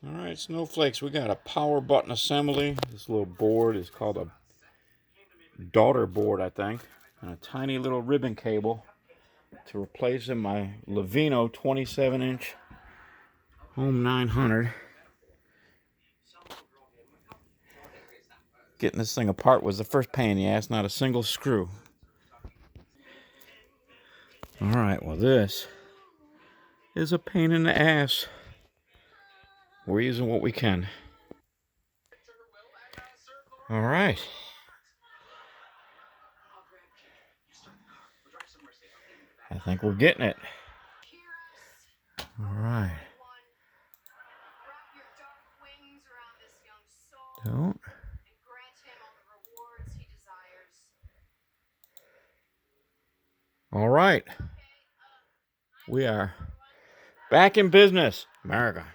Alright, snowflakes, we got a power button assembly. This little board is called a daughter board, I think. And a tiny little ribbon cable to replace in my Lenovo 27-inch Home 900. Getting this thing apart was the first pain in the ass, not a single screw. Alright, well this is a pain in the ass. We're using what we can. Alright. I think we're getting it. Alright. Don't. Alright. We are back in business, America.